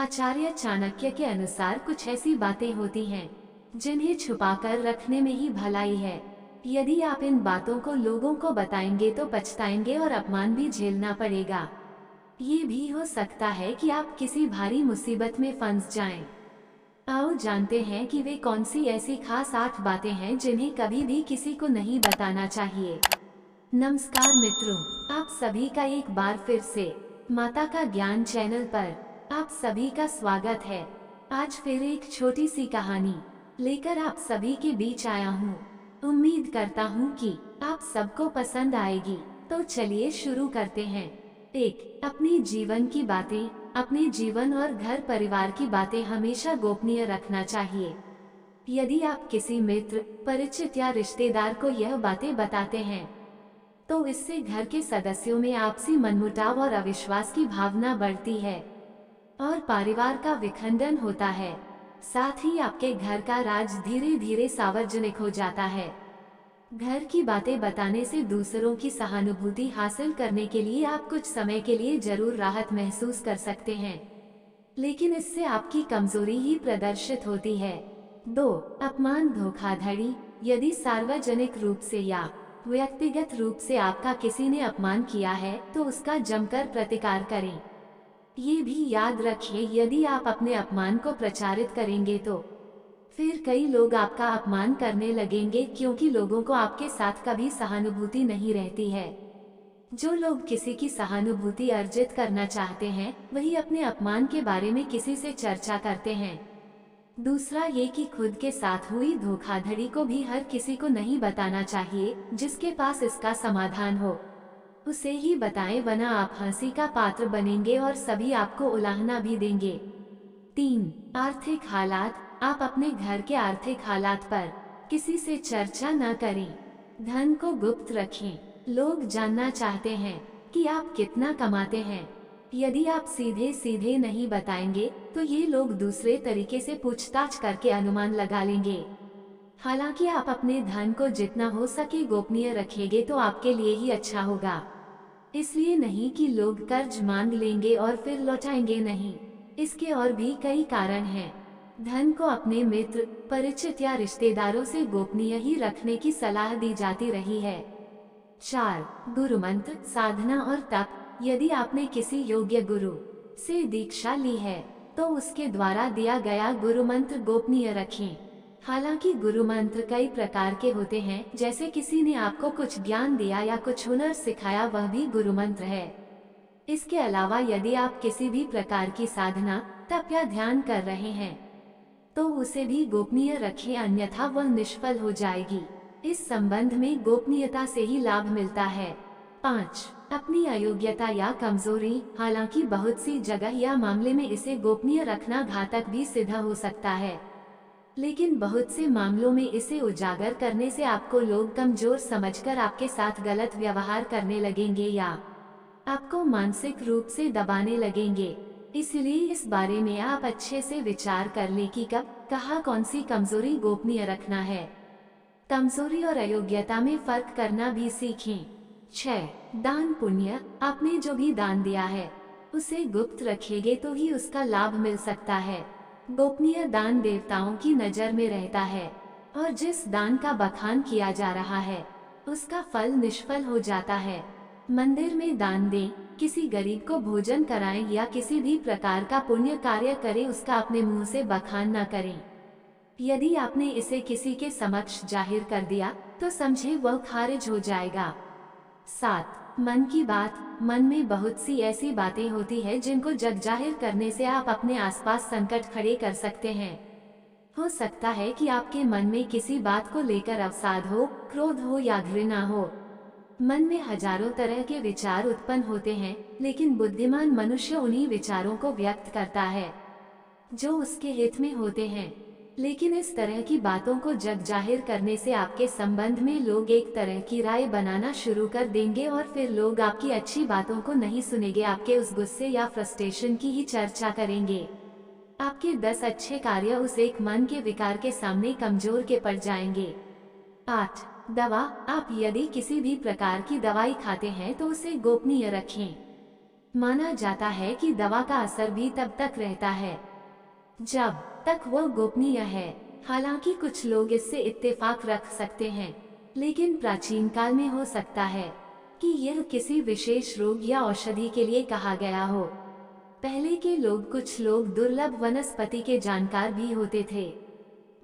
आचार्य चाणक्य के अनुसार कुछ ऐसी बातें होती हैं जिन्हें छुपाकर रखने में ही भलाई है। यदि आप इन बातों को लोगों को बताएंगे तो पछताएंगे और अपमान भी झेलना पड़ेगा। ये भी हो सकता है कि आप किसी भारी मुसीबत में फंस जाएं। आओ जानते हैं कि वे कौन सी ऐसी खास 8 बातें हैं जिन्हें कभी भी किसी को नहीं बताना चाहिए। नमस्कार मित्रों, आप सभी का एक बार फिर से माता का ज्ञान चैनल पर आप सभी का स्वागत है। आज फिर एक छोटी सी कहानी लेकर आप सभी के बीच आया हूँ। उम्मीद करता हूँ कि आप सबको पसंद आएगी। तो चलिए शुरू करते हैं। 1. अपने जीवन की बातें। अपने जीवन और घर परिवार की बातें हमेशा गोपनीय रखना चाहिए। यदि आप किसी मित्र, परिचित या रिश्तेदार को यह बातें बताते हैं तो इससे घर के सदस्यों में आपसी मनमुटाव और अविश्वास की भावना बढ़ती है और परिवार का विखंडन होता है। साथ ही आपके घर का राज धीरे धीरे सार्वजनिक हो जाता है। घर की बातें बताने से दूसरों की सहानुभूति हासिल करने के लिए आप कुछ समय के लिए जरूर राहत महसूस कर सकते हैं, लेकिन इससे आपकी कमजोरी ही प्रदर्शित होती है। 2. अपमान, धोखाधड़ी। यदि सार्वजनिक रूप से या व्यक्तिगत रूप से आपका किसी ने अपमान किया है तो उसका जमकर प्रतिकार करें। ये भी याद रखिए, यदि आप अपने अपमान को प्रचारित करेंगे तो फिर कई लोग आपका अपमान करने लगेंगे, क्योंकि लोगों को आपके साथ कभी सहानुभूति नहीं रहती है। जो लोग किसी की सहानुभूति अर्जित करना चाहते हैं वही अपने अपमान के बारे में किसी से चर्चा करते हैं। दूसरा ये कि खुद के साथ हुई धोखाधड़ी को भी हर किसी को नहीं बताना चाहिए। जिसके पास इसका समाधान हो उसे ही बताएं, वरना आप हंसी का पात्र बनेंगे और सभी आपको उलाहना भी देंगे। 3. आर्थिक हालात। आप अपने घर के आर्थिक हालात पर किसी से चर्चा न करें। धन को गुप्त रखें। लोग जानना चाहते हैं कि आप कितना कमाते हैं। यदि आप सीधे सीधे नहीं बताएंगे तो ये लोग दूसरे तरीके से पूछताछ करके अनुमान लगा लेंगे। हालांकि आप अपने धन को जितना हो सके गोपनीय रखेंगे तो आपके लिए ही अच्छा होगा। इसलिए नहीं कि लोग कर्ज मांग लेंगे और फिर लौटाएंगे नहीं। इसके और भी कई कारण हैं। धन को अपने मित्र, परिचित या रिश्तेदारों से गोपनीय ही रखने की सलाह दी जाती रही है। 4. गुरु मंत्र, साधना और तप। यदि आपने किसी योग्य गुरु से दीक्षा ली है तो उसके द्वारा दिया गया गुरु मंत्र गोपनीय रखें। हालांकि गुरु मंत्र कई प्रकार के होते हैं, जैसे किसी ने आपको कुछ ज्ञान दिया या कुछ हुनर सिखाया, वह भी गुरु मंत्र है। इसके अलावा यदि आप किसी भी प्रकार की साधना, तप या ध्यान कर रहे हैं तो उसे भी गोपनीय रखें, अन्यथा वह निष्फल हो जाएगी। इस संबंध में गोपनीयता से ही लाभ मिलता है। 5. अपनी अयोग्यता या कमजोरी। हालांकि बहुत सी जगह या मामले में इसे गोपनीय रखना घातक भी सिद्ध हो सकता है, लेकिन बहुत से मामलों में इसे उजागर करने से आपको लोग कमजोर समझकर आपके साथ गलत व्यवहार करने लगेंगे या आपको मानसिक रूप से दबाने लगेंगे। इसलिए इस बारे में आप अच्छे से विचार कर लें कि कब, कहाँ, कौन सी कमजोरी गोपनीय रखना है। कमजोरी और अयोग्यता में फर्क करना भी सीखें। 6. दान पुण्य। आपने जो भी दान दिया है उसे गुप्त रखेंगे तो ही उसका लाभ मिल सकता है। गोपनीय दान देवताओं की नजर में रहता है और जिस दान का बखान किया जा रहा है उसका फल निष्फल हो जाता है। मंदिर में दान दें, किसी गरीब को भोजन कराएं या किसी भी प्रकार का पुण्य कार्य करें, उसका अपने मुंह से बखान न करें। यदि आपने इसे किसी के समक्ष जाहिर कर दिया तो समझे वह खारिज हो जाएगा। 7. मन की बात। मन में बहुत सी ऐसी बातें होती है जिनको जग जाहिर करने से आप अपने आसपास संकट खड़े कर सकते हैं। हो सकता है कि आपके मन में किसी बात को लेकर अवसाद हो, क्रोध हो या घृणा हो। मन में हजारों तरह के विचार उत्पन्न होते हैं, लेकिन बुद्धिमान मनुष्य उन्हीं विचारों को व्यक्त करता है जो उसके हित में होते हैं। लेकिन इस तरह की बातों को जग जाहिर करने से आपके संबंध में लोग एक तरह की राय बनाना शुरू कर देंगे और फिर लोग आपकी अच्छी बातों को नहीं सुनेंगे, आपके उस गुस्से या फ्रस्ट्रेशन की ही चर्चा करेंगे। आपके 10 अच्छे कार्य उस एक मन के विकार के सामने कमजोर के पड़ जाएंगे। 8. दवा। आप यदि किसी भी प्रकार की दवाई खाते हैं तो उसे गोपनीय रखें। माना जाता है कि दवा का असर भी तब तक रहता है जब तक वो गोपनीय है। हालांकि कुछ लोग इससे इत्तेफाक रख सकते हैं, लेकिन प्राचीन काल में हो सकता है कि यह किसी विशेष रोग या औषधि के लिए कहा गया हो। पहले के लोग, कुछ लोग दुर्लभ वनस्पति के जानकार भी होते थे।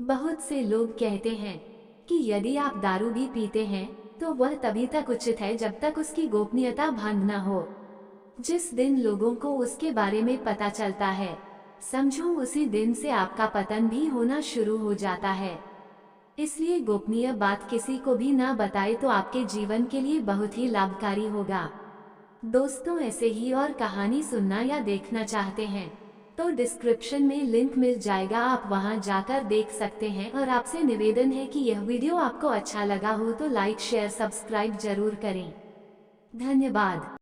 बहुत से लोग कहते हैं कि यदि आप दारू भी पीते हैं तो वह तभी तक उचित है जब तक उसकी गोपनीयता भंग न हो। जिस दिन लोगों को उसके बारे में पता चलता है, समझो उसी दिन से आपका पतन भी होना शुरू हो जाता है। इसलिए गोपनीय बात किसी को भी ना बताए तो आपके जीवन के लिए बहुत ही लाभकारी होगा। दोस्तों, ऐसे ही और कहानी सुनना या देखना चाहते हैं तो डिस्क्रिप्शन में लिंक मिल जाएगा, आप वहां जाकर देख सकते हैं। और आपसे निवेदन है कि यह वीडियो आपको अच्छा लगा हो तो लाइक शेयर सब्सक्राइब जरूर करें। धन्यवाद।